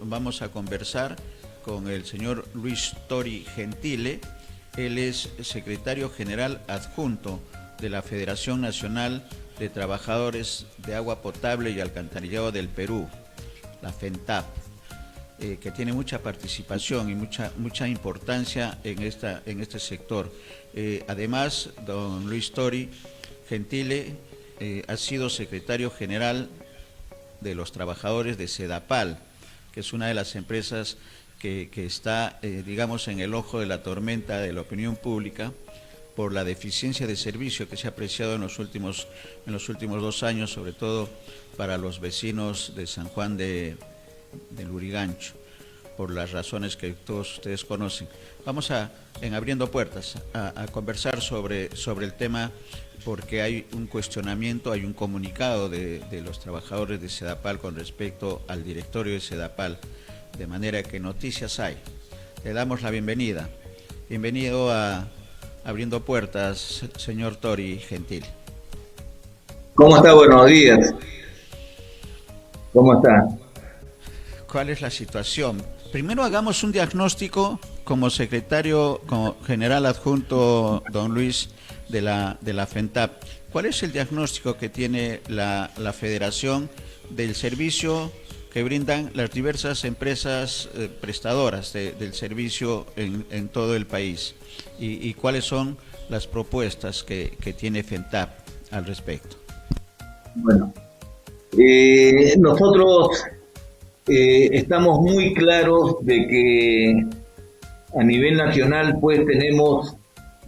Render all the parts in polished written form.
Vamos a conversar con el señor Luis Tori Gentile. Él es secretario general adjunto de la Federación Nacional de Trabajadores de Agua Potable y Alcantarillado del Perú, la FENTAP, que tiene mucha participación y mucha importancia en este sector. Además, don Luis Tori Gentile ha sido secretario general de los trabajadores de Sedapal, que es una de las empresas que está, digamos, en el ojo de la tormenta de la opinión pública por la deficiencia de servicio que se ha apreciado en los últimos 2 años, sobre todo para los vecinos de San Juan del Lurigancho, por las razones que todos ustedes conocen. Vamos en Abriendo Puertas, a conversar sobre el tema, porque hay un cuestionamiento, hay un comunicado de los trabajadores de Sedapal con respecto al directorio de Sedapal, de manera que noticias hay. Le damos la bienvenida. Bienvenido a Abriendo Puertas, señor Tori Gentile. ¿Cómo está? Buenos días. ¿Cómo está? ¿Cuál es la situación? Primero hagamos un diagnóstico como secretario general adjunto, don Luis, de la FENTAP. ¿Cuál es el diagnóstico que tiene la federación del servicio que brindan las diversas empresas prestadoras del servicio en todo el país? ¿Y cuáles son las propuestas que tiene FENTAP al respecto? Bueno, nosotros estamos muy claros de que a nivel nacional pues tenemos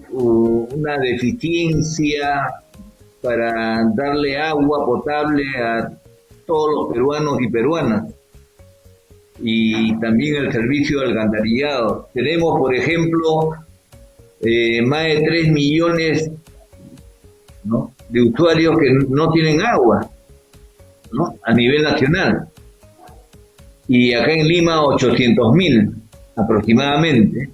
una deficiencia para darle agua potable a todos los peruanos y peruanas, y también el servicio de alcantarillado. Tenemos, por ejemplo, más de 3 millones, ¿no?, de usuarios que no tienen agua, ¿no?, a nivel nacional, y acá en Lima 800.000 aproximadamente.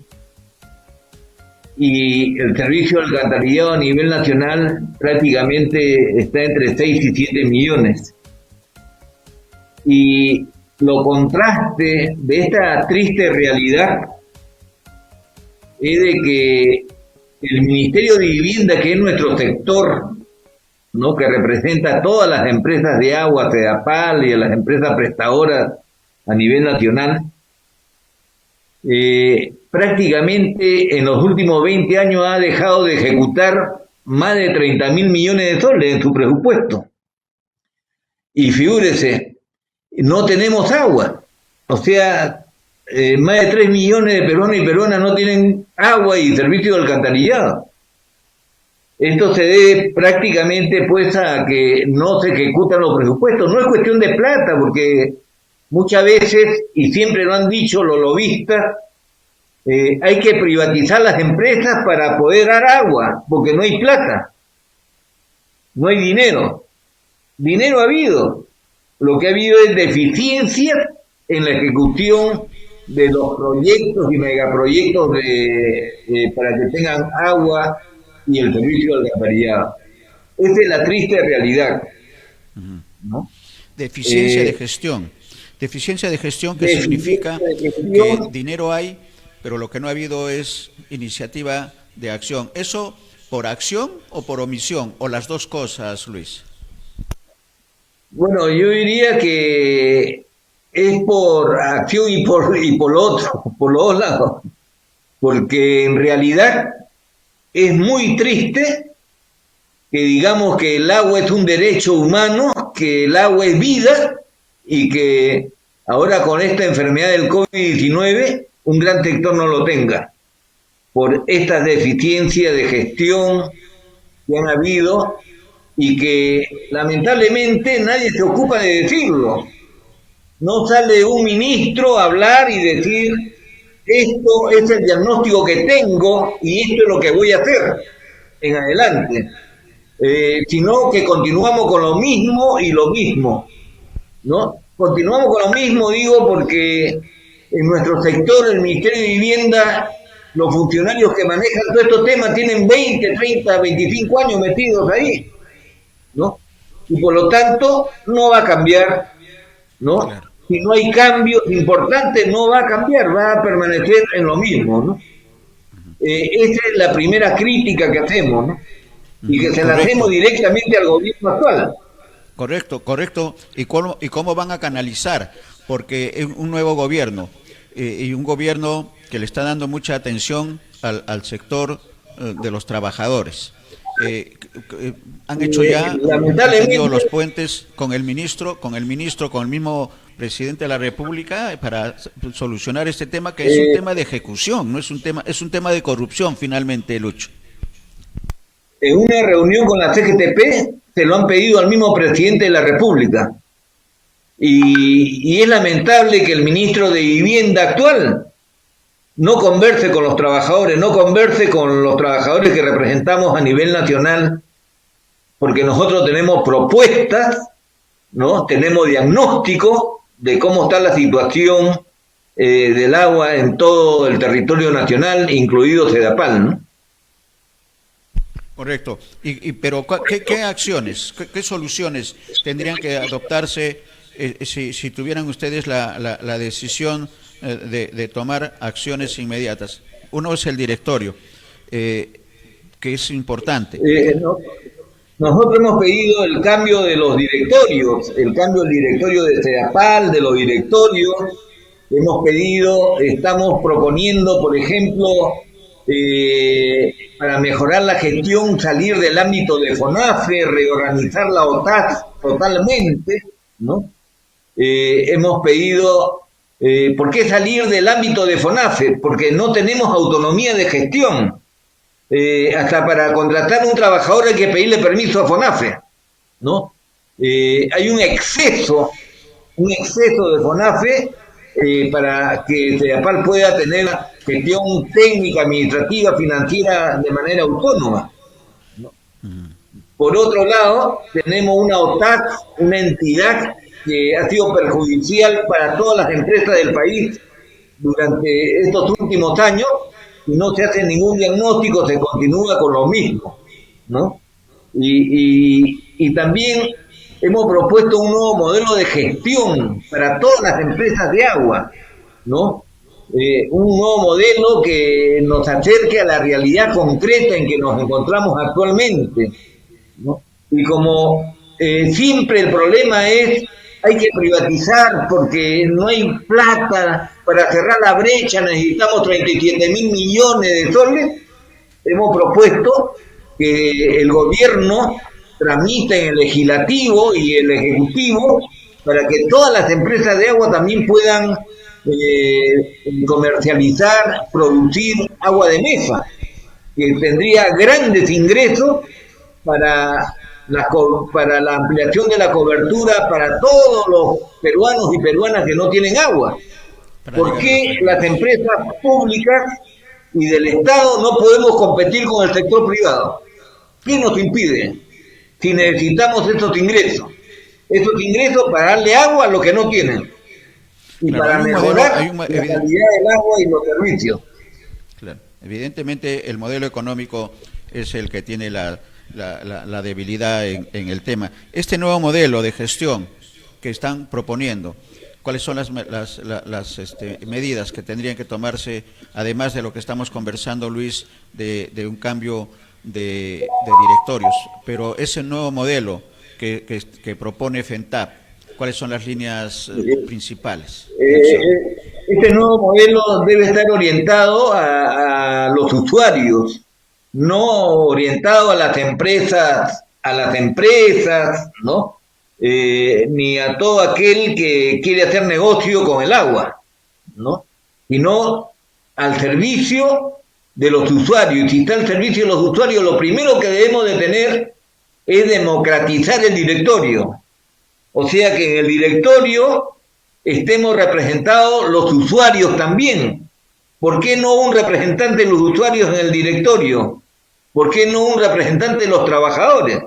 Y el servicio de alcantarillado a nivel nacional prácticamente está entre 6 y 7 millones. Y lo contraste de esta triste realidad es de que el Ministerio de Vivienda, que es nuestro sector, ¿no?, que representa a todas las empresas de agua, Sedapal y a las empresas prestadoras a nivel nacional, prácticamente en los últimos 20 años ha dejado de ejecutar más de 30.000 millones de soles en su presupuesto. Y figúrese, no tenemos agua. O sea, más de 3 millones de peruanos y peruanas no tienen agua y servicio de alcantarillado. Esto se debe prácticamente pues a que no se ejecutan los presupuestos. No es cuestión de plata, porque muchas veces, y siempre lo han dicho los lobistas, hay que privatizar las empresas para poder dar agua, porque no hay plata, no hay dinero. Dinero ha habido, lo que ha habido es deficiencia en la ejecución de los proyectos y megaproyectos para que tengan agua y el servicio de alcantarillado. Esa es la triste realidad, ¿no? Deficiencia de gestión. Deficiencia de gestión, que significa que dinero hay, pero lo que no ha habido es iniciativa de acción. ¿Eso por acción o por omisión, o las dos cosas, Luis? Bueno, yo diría que es por acción y por lo otro, por los dos lados, porque en realidad es muy triste que digamos que el agua es un derecho humano, que el agua es vida, y que ahora con esta enfermedad del COVID-19 un gran sector no lo tenga, por estas deficiencias de gestión que han habido y que lamentablemente nadie se ocupa de decirlo. No sale un ministro a hablar y decir: esto es el diagnóstico que tengo y esto es lo que voy a hacer en adelante, sino que continuamos con lo mismo y lo mismo, ¿no? Continuamos con lo mismo, digo, porque en nuestro sector, el Ministerio de Vivienda, los funcionarios que manejan todos estos temas tienen 20, 30, 25 años metidos ahí, ¿no? Y por lo tanto no va a cambiar, ¿no? Claro. si no hay cambios importantes, no va a cambiar, va a permanecer en lo mismo, ¿no? Esa es la primera crítica que hacemos, ¿no? Y que se la hacemos directamente al gobierno actual. Correcto. ¿Y cómo van a canalizar? Porque es un nuevo gobierno, y un gobierno que le está dando mucha atención al sector de los trabajadores. Han hecho ya los puentes con el ministro, con el mismo presidente de la República para solucionar este tema, que es un tema de ejecución, no es un tema de corrupción finalmente, Lucho. En una reunión con la CGTP se lo han pedido al mismo presidente de la República. Y es lamentable que el ministro de Vivienda actual no converse con los trabajadores, que representamos a nivel nacional, porque nosotros tenemos propuestas, ¿no? Tenemos diagnóstico de cómo está la situación del agua en todo el territorio nacional, incluido Sedapal, ¿no? Correcto. Pero ¿qué acciones, qué soluciones tendrían que adoptarse si tuvieran ustedes la decisión de tomar acciones inmediatas? Uno es el directorio, que es importante. Nosotros hemos pedido el cambio de los directorios, el cambio del directorio de Sedapal, de los directorios. Estamos proponiendo, por ejemplo, para mejorar la gestión, salir del ámbito de FONAFE, reorganizar la OTAS totalmente, ¿no? Hemos pedido, ¿por qué salir del ámbito de FONAFE? Porque no tenemos autonomía de gestión. Hasta para contratar un trabajador hay que pedirle permiso a FONAFE, ¿no? Hay un exceso de FONAFE para que Sedapal pueda tener gestión técnica, administrativa, financiera de manera autónoma, ¿no? Por otro lado, tenemos una OTAC, una entidad que ha sido perjudicial para todas las empresas del país durante estos últimos años, y no se hace ningún diagnóstico, se continúa con lo mismo, ¿no? Y también hemos propuesto un nuevo modelo de gestión para todas las empresas de agua, ¿no? Un nuevo modelo que nos acerque a la realidad concreta en que nos encontramos actualmente, ¿no? Y como siempre el problema es, hay que privatizar porque no hay plata para cerrar la brecha, necesitamos 37.000 millones de soles. Hemos propuesto que el gobierno tramite en el legislativo y el ejecutivo para que todas las empresas de agua también puedan comercializar, producir agua de mesa, que tendría grandes ingresos para la ampliación de la cobertura para todos los peruanos y peruanas que no tienen agua. ¿Por qué las empresas públicas y del Estado no podemos competir con el sector privado? ¿Qué nos impide? Si necesitamos estos ingresos para darle agua a los que no tienen, y claro, para mejorar la calidad del agua y los servicios. Claro. Evidentemente el modelo económico es el que tiene la debilidad en el tema. Este nuevo modelo de gestión que están proponiendo, ¿cuáles son las medidas que tendrían que tomarse, además de lo que estamos conversando, Luis, de un cambio de directorios? Pero ese nuevo modelo que propone FENTAP, ¿cuáles son las líneas principales? Este nuevo modelo debe estar orientado a los usuarios, no orientado a las empresas, ¿no? Ni a todo aquel que quiere hacer negocio con el agua, ¿no? Sino al servicio de los usuarios. Y si está al servicio de los usuarios, lo primero que debemos de tener es democratizar el directorio. O sea, que en el directorio estemos representados los usuarios también. ¿Por qué no un representante de los usuarios en el directorio? ¿Por qué no un representante de los trabajadores?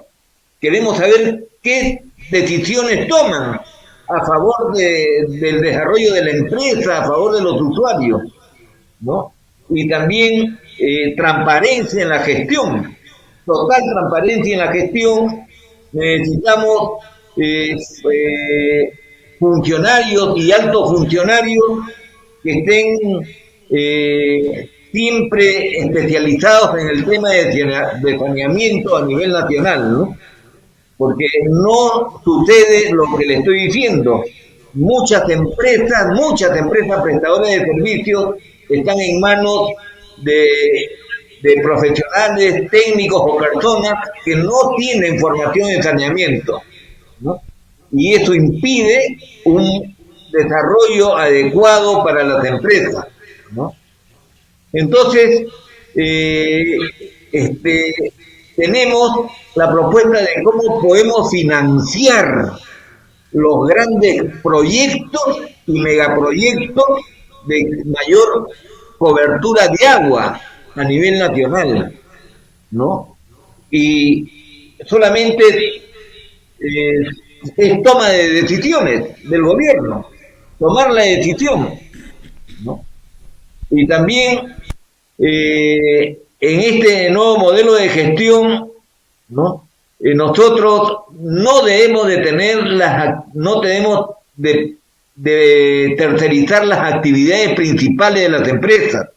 Queremos saber qué decisiones toman a favor del desarrollo de la empresa, a favor de los usuarios, ¿no? Y también transparencia en la gestión, total transparencia en la gestión. Necesitamos funcionarios y altos funcionarios que estén siempre especializados en el tema de saneamiento a nivel nacional, ¿no? Porque no sucede lo que le estoy diciendo. Muchas empresas prestadoras de servicios están en manos de profesionales, técnicos o personas que no tienen formación en saneamiento, ¿no? Y eso impide un desarrollo adecuado para las empresas, ¿no? Entonces, tenemos la propuesta de cómo podemos financiar los grandes proyectos y megaproyectos de mayor cobertura de agua a nivel nacional, ¿no? Y solamente es toma de decisiones del gobierno, tomar la decisión, ¿no? Y también en este nuevo modelo de gestión, ¿no? Nosotros no debemos de tercerizar las actividades principales de las empresas.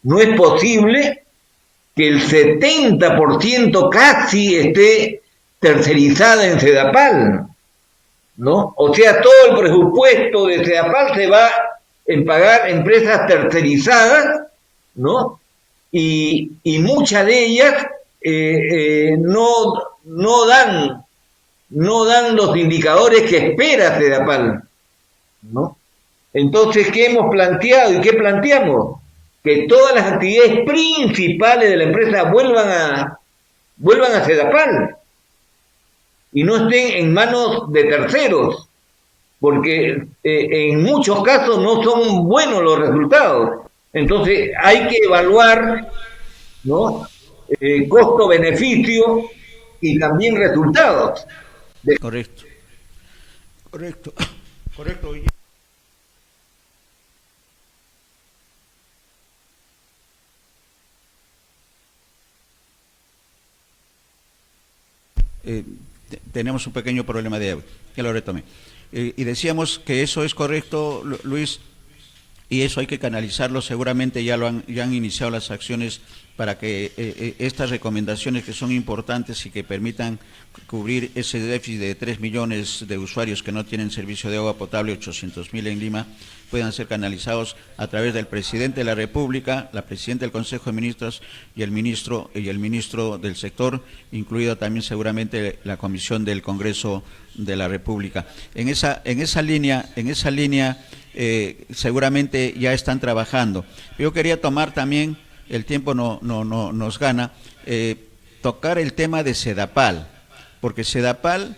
No es posible que el 70% casi esté tercerizada en Sedapal, ¿no? O sea, todo el presupuesto de Sedapal se va en pagar empresas tercerizadas, ¿no? Y muchas de ellas no dan los indicadores que espera Sedapal, ¿no? Entonces, ¿qué hemos planteado y qué planteamos? Que todas las actividades principales de la empresa vuelvan a Sedapal y no estén en manos de terceros, porque en muchos casos no son buenos los resultados. Entonces hay que evaluar, ¿no? Costo-beneficio y también resultados. Correcto. Tenemos un pequeño problema de audio, que lo retome. Y decíamos que eso es correcto, Luis, y eso hay que canalizarlo. Seguramente ya han iniciado las acciones para que estas recomendaciones, que son importantes y que permitan cubrir ese déficit de 3 millones de usuarios que no tienen servicio de agua potable, 800.000 en Lima, puedan ser canalizados a través del presidente de la República, la presidenta del Consejo de Ministros y el ministro del sector, incluida también seguramente la Comisión del Congreso de la República. En esa línea seguramente ya están trabajando. Yo quería tomar también, el tiempo nos gana, tocar el tema de Sedapal, porque Sedapal,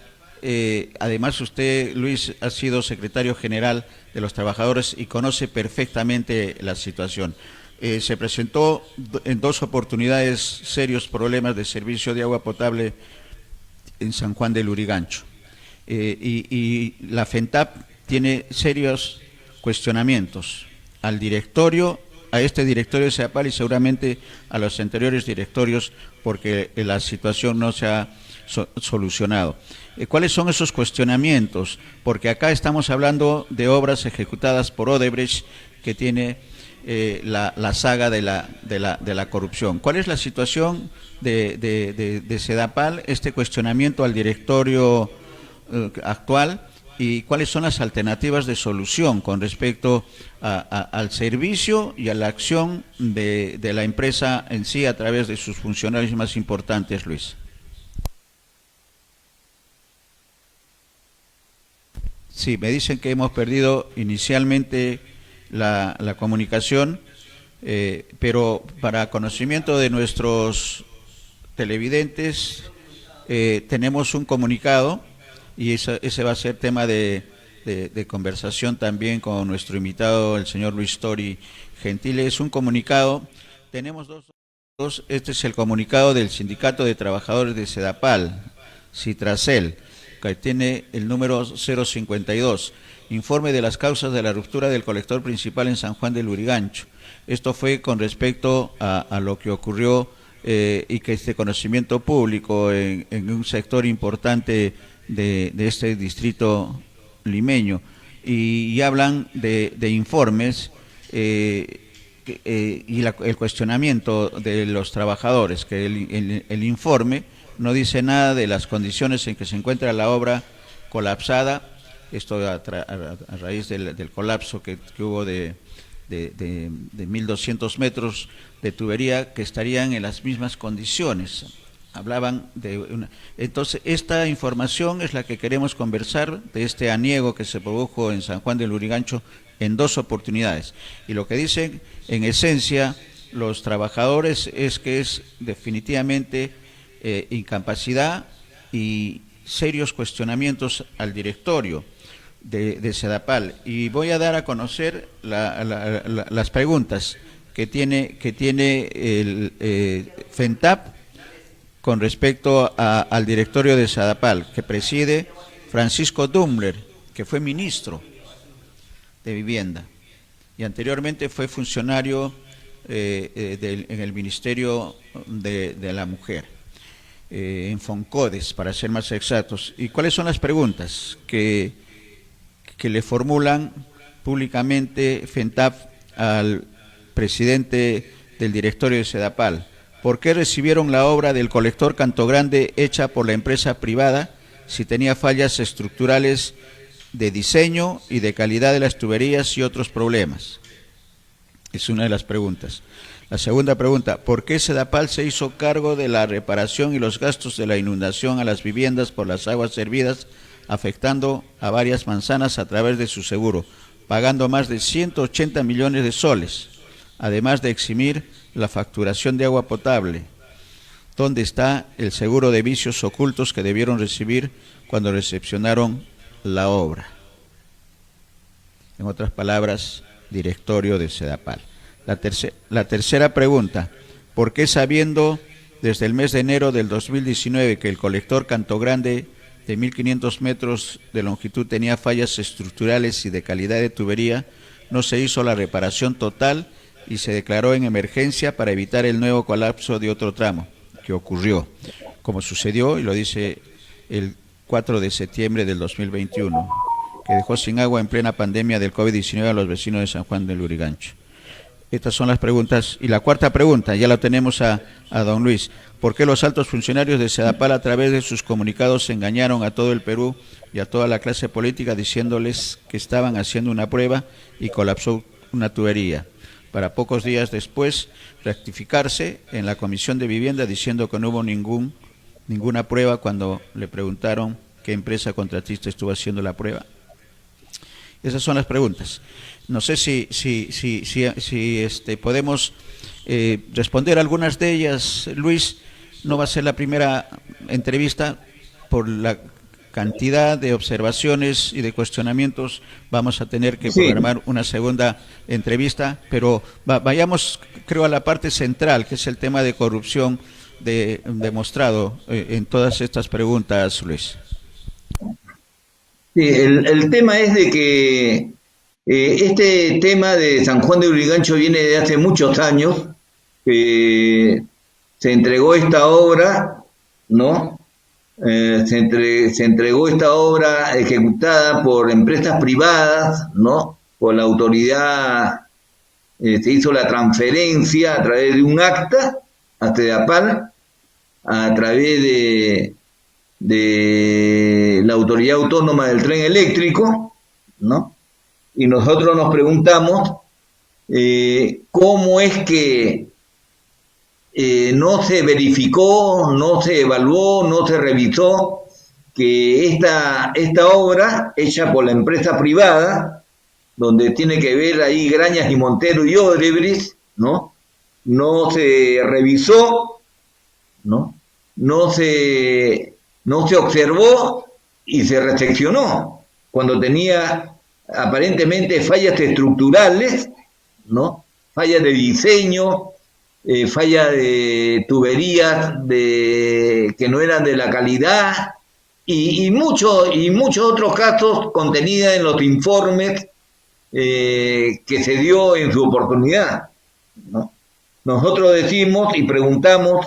además usted, Luis, ha sido secretario general de los trabajadores y conoce perfectamente la situación. Se presentó en 2 oportunidades serios problemas de servicio de agua potable en San Juan del Lurigancho. Y la FENTAP tiene serios cuestionamientos al directorio, a este directorio de Sedapal y seguramente a los anteriores directorios, porque la situación no se ha solucionado. ¿Cuáles son esos cuestionamientos? Porque acá estamos hablando de obras ejecutadas por Odebrecht, que tiene la saga de la corrupción. ¿Cuál es la situación de Sedapal, este cuestionamiento al directorio actual, y cuáles son las alternativas de solución con respecto al servicio y a la acción de la empresa en sí a través de sus funcionarios más importantes, Luis? Sí, me dicen que hemos perdido inicialmente la comunicación, pero para conocimiento de nuestros televidentes, tenemos un comunicado, y ese va a ser tema de conversación también con nuestro invitado, el señor Luis Tori Gentile. Es un comunicado, tenemos dos, este es el comunicado del Sindicato de Trabajadores de Sedapal, Citracel, que tiene el número 052, informe de las causas de la ruptura del colector principal en San Juan del Lurigancho. Esto fue con respecto a lo que ocurrió y que es de conocimiento público en un sector importante de este distrito limeño. y hablan de informes y el cuestionamiento de los trabajadores, que el informe no dice nada de las condiciones en que se encuentra la obra colapsada, esto a raíz del colapso que hubo de 1.200 metros de tubería, que estarían en las mismas condiciones. Hablaban de una... Entonces, esta información es la que queremos conversar, de este aniego que se produjo en San Juan del Lurigancho en 2 oportunidades. Y lo que dicen, en esencia, los trabajadores es que es definitivamente incapacidad y serios cuestionamientos al directorio de Sedapal. Y voy a dar a conocer las preguntas que tiene el FENTAP con respecto al directorio de Sedapal, que preside Francisco Dumbler, que fue ministro de Vivienda y anteriormente fue funcionario en el Ministerio de la Mujer, en Foncodes, para ser más exactos. ¿Y cuáles son las preguntas que le formulan públicamente FENTAP al presidente del directorio de Sedapal? ¿Por qué recibieron la obra del colector Canto Grande hecha por la empresa privada si tenía fallas estructurales de diseño y de calidad de las tuberías y otros problemas? Es una de las preguntas. La segunda pregunta, ¿por qué Sedapal se hizo cargo de la reparación y los gastos de la inundación a las viviendas por las aguas servidas, afectando a varias manzanas a través de su seguro, pagando más de 180 millones de soles, además de eximir la facturación de agua potable? ¿Dónde está el seguro de vicios ocultos que debieron recibir cuando recepcionaron la obra? En otras palabras, directorio de Sedapal. La tercera pregunta, ¿por qué, sabiendo desde el mes de enero del 2019 que el colector Canto Grande de 1.500 metros de longitud tenía fallas estructurales y de calidad de tubería, no se hizo la reparación total y se declaró en emergencia para evitar el nuevo colapso de otro tramo, que ocurrió, como sucedió, y lo dice el 4 de septiembre del 2021, que dejó sin agua en plena pandemia del COVID-19 a los vecinos de San Juan del Lurigancho? Estas son las preguntas. Y la cuarta pregunta, ya la tenemos a don Luis. ¿Por qué los altos funcionarios de Sedapal, a través de sus comunicados, engañaron a todo el Perú y a toda la clase política diciéndoles que estaban haciendo una prueba y colapsó una tubería, para pocos días después rectificarse en la Comisión de Vivienda diciendo que no hubo ninguna prueba cuando le preguntaron qué empresa contratista estuvo haciendo la prueba? Esas son las preguntas. No sé si podemos responder algunas de ellas, Luis. No va a ser la primera entrevista por la cantidad de observaciones y de cuestionamientos. Vamos a tener que programar una segunda entrevista, pero vayamos, creo, a la parte central, que es el tema de corrupción demostrado en todas estas preguntas, Luis. Sí, el tema es de que este tema de San Juan de Lurigancho viene de hace muchos años. Se entregó esta obra, ¿no? Se entregó esta obra ejecutada por empresas privadas, ¿no? Por la autoridad, se hizo la transferencia a través de un acta a Sedapal, a través de la Autoridad Autónoma del Tren Eléctrico, ¿no? Y nosotros nos preguntamos cómo es que no se verificó, no se evaluó, no se revisó que esta obra hecha por la empresa privada, donde tiene que ver ahí Grañas y Montero y Odebrecht, ¿no? No se revisó, ¿no? No se observó y se recepcionó cuando tenía aparentemente fallas estructurales, ¿no? Fallas de diseño, fallas de tuberías que no eran de la calidad y muchos otros casos contenidos en los informes que se dio en su oportunidad, ¿no? Nosotros decimos y preguntamos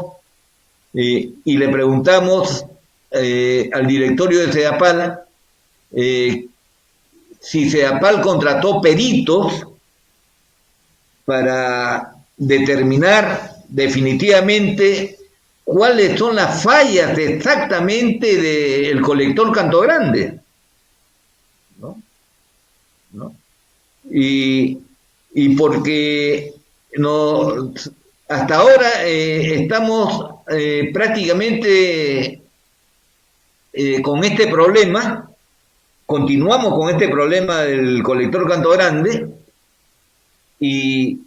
y le preguntamos al directorio de Sedapal si Sedapal contrató peritos para determinar definitivamente cuáles son las fallas exactamente del colector Canto Grande, ¿no? ¿No? Y porque no, hasta ahora estamos prácticamente con este problema, continuamos con este problema del colector Canto Grande y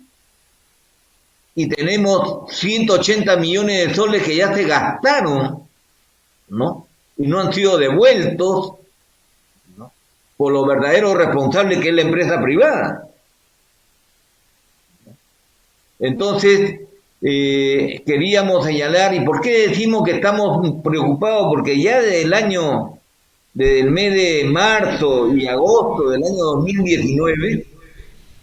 tenemos 180 millones de soles que ya se gastaron, ¿no? Y no han sido devueltos, ¿no?, por lo verdadero responsable que es la empresa privada. Entonces, queríamos señalar, ¿y por qué decimos que estamos preocupados? Porque ya desde el mes de marzo y agosto del año 2019,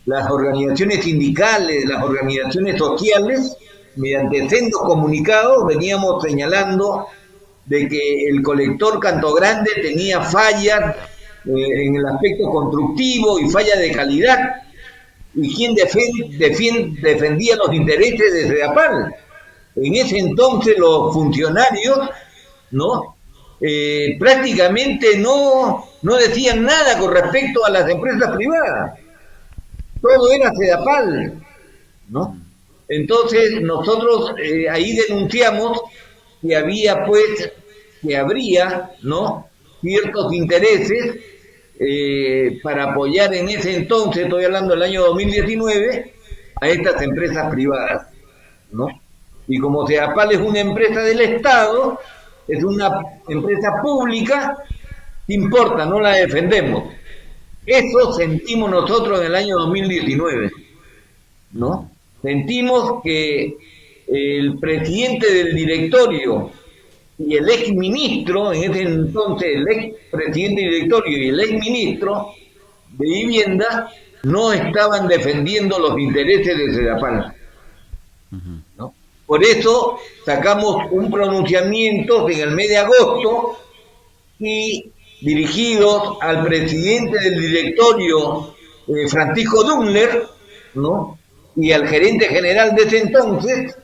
las organizaciones sindicales, las organizaciones sociales, mediante sendos comunicados, veníamos señalando de que el colector Canto Grande tenía fallas en el aspecto constructivo y fallas de calidad. ¿Y quién defendía los intereses de Sedapal? En ese entonces los funcionarios, ¿no?, prácticamente no decían nada con respecto a las empresas privadas. Todo era Sedapal, ¿no? Entonces nosotros ahí denunciamos que habría, ¿no?, ciertos intereses para apoyar en ese entonces, estoy hablando del año 2019, a estas empresas privadas, ¿no? Y como Sedapal es una empresa del Estado, es una empresa pública, ¿qué importa? No la defendemos. Eso sentimos nosotros en el año 2019, ¿no? Sentimos que el presidente del directorio y el exministro, en ese entonces el expresidente del directorio y el exministro de Vivienda, no estaban defendiendo los intereses de Sedapal, ¿no? Por eso sacamos un pronunciamiento en el mes de agosto y dirigidos al presidente del directorio, Francisco Dunler, ¿no?, y al gerente general de ese entonces,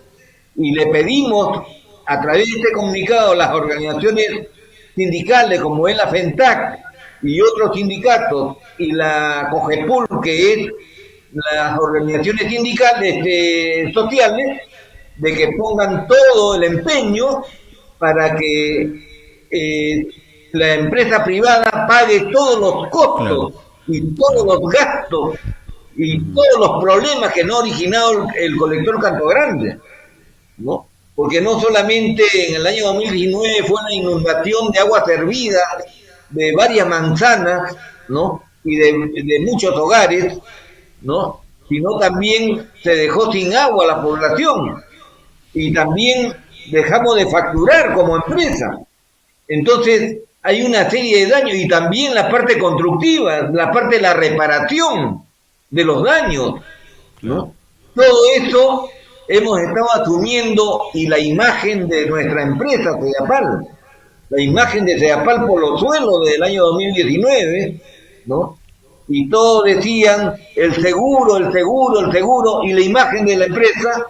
y le pedimos a través de este comunicado a las organizaciones sindicales como es la FENTAC y otros sindicatos y la COGEPUL, que es las organizaciones sindicales sociales, de que pongan todo el empeño para que la empresa privada pague todos los costos, claro, y todos los gastos y todos los problemas que no ha originado el colector Canto Grande, ¿no? Porque no solamente en el año 2019 fue una inundación de agua servida de varias manzanas, ¿no?, y de muchos hogares, ¿no?, sino también se dejó sin agua a la población y también dejamos de facturar como empresa. Entonces hay una serie de daños y también la parte constructiva, la parte de la reparación de los daños, ¿no? Todo eso hemos estado asumiendo, y la imagen de nuestra empresa Sedapal, la imagen de Sedapal por los suelos del año 2019, ¿no? Y todos decían el seguro, y la imagen de la empresa,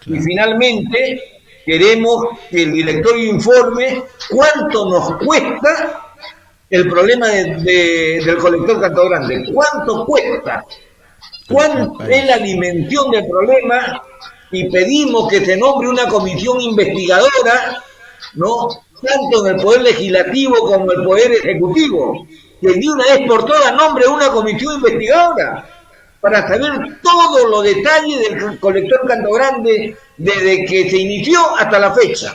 y finalmente queremos que el directorio informe cuánto nos cuesta el problema del colector Canto Grande, cuánto cuesta, cuánto es la dimensión del problema, y pedimos que se nombre una comisión investigadora, ¿no?, tanto en el Poder Legislativo como en el Poder Ejecutivo, que de una vez por todas nombre una comisión investigadora para saber todos los detalles del colector Canto Grande desde que se inició hasta la fecha.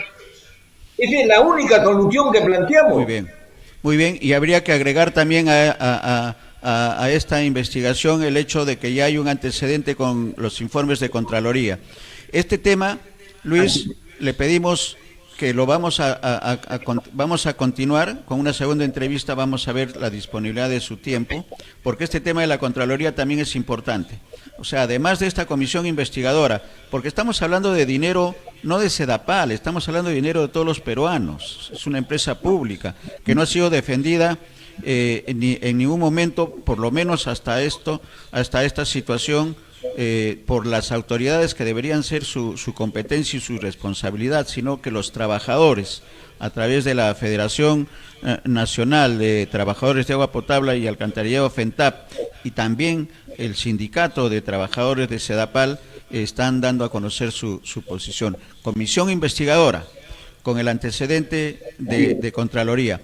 Esa es la única solución que planteamos. Muy bien, y habría que agregar también a esta investigación el hecho de que ya hay un antecedente con los informes de Contraloría. Este tema, Luis, le pedimos que lo vamos a continuar con una segunda entrevista, vamos a ver la disponibilidad de su tiempo, porque este tema de la Contraloría también es importante. O sea, además de esta comisión investigadora, porque estamos hablando de dinero no de Sedapal, estamos hablando de dinero de todos los peruanos, es una empresa pública que no ha sido defendida en ningún momento, por lo menos hasta esta situación, por las autoridades que deberían ser su competencia y su responsabilidad, sino que los trabajadores, a través de la Federación Nacional de Trabajadores de Agua Potable y Alcantarillado FENTAP, y también el Sindicato de Trabajadores de SEDAPAL, están dando a conocer su posición. Comisión investigadora, con el antecedente de Contraloría.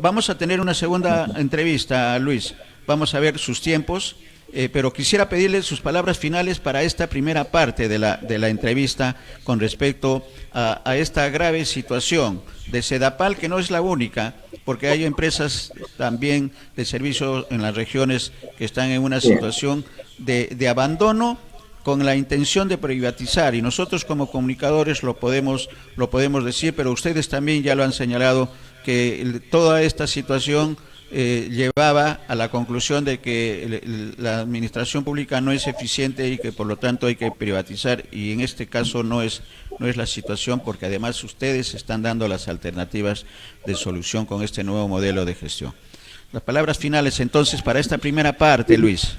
Vamos a tener una segunda entrevista, Luis. Vamos a ver sus tiempos, pero quisiera pedirle sus palabras finales para esta primera parte de la entrevista con respecto a esta grave situación de SEDAPAL, que no es la única, porque hay empresas también de servicios en las regiones que están en una situación de abandono con la intención de privatizar, y nosotros como comunicadores lo podemos decir, pero ustedes también ya lo han señalado, que toda esta situación llevaba a la conclusión de que la administración pública no es eficiente y que por lo tanto hay que privatizar, y en este caso no es la situación, porque además ustedes están dando las alternativas de solución con este nuevo modelo de gestión. Las palabras finales entonces para esta primera parte, Luis.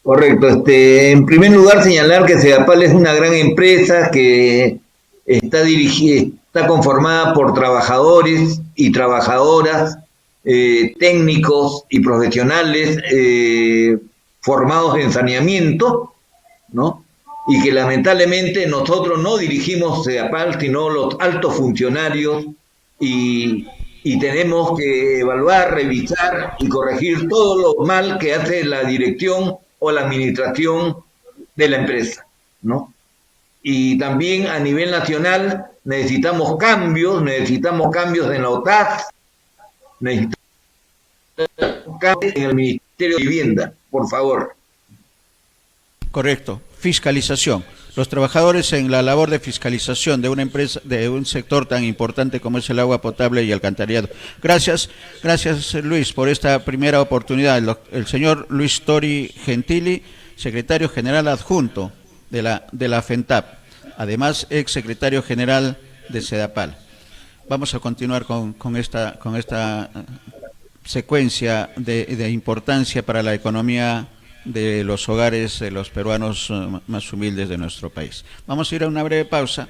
Correcto. En primer lugar, señalar que SEDAPAL es una gran empresa que está conformada por trabajadores y trabajadoras, técnicos y profesionales formados en saneamiento, ¿no? Y que lamentablemente nosotros no dirigimos SEDAPAL, sino los altos funcionarios, y tenemos que evaluar, revisar y corregir todo lo mal que hace la dirección o la administración de la empresa, ¿no? Y también a nivel nacional necesitamos cambios en la OTAS, necesitamos cambios en el Ministerio de Vivienda, por favor. Correcto, fiscalización. Los trabajadores en la labor de fiscalización de una empresa, de un sector tan importante como es el agua potable y alcantarillado. Gracias Luis por esta primera oportunidad. El señor Luis Tori Gentili, secretario general adjunto de la FENTAP, además ex secretario general de SEDAPAL. Vamos a continuar con esta secuencia de importancia para la economía de los hogares de los peruanos más humildes de nuestro país. Vamos a ir a una breve pausa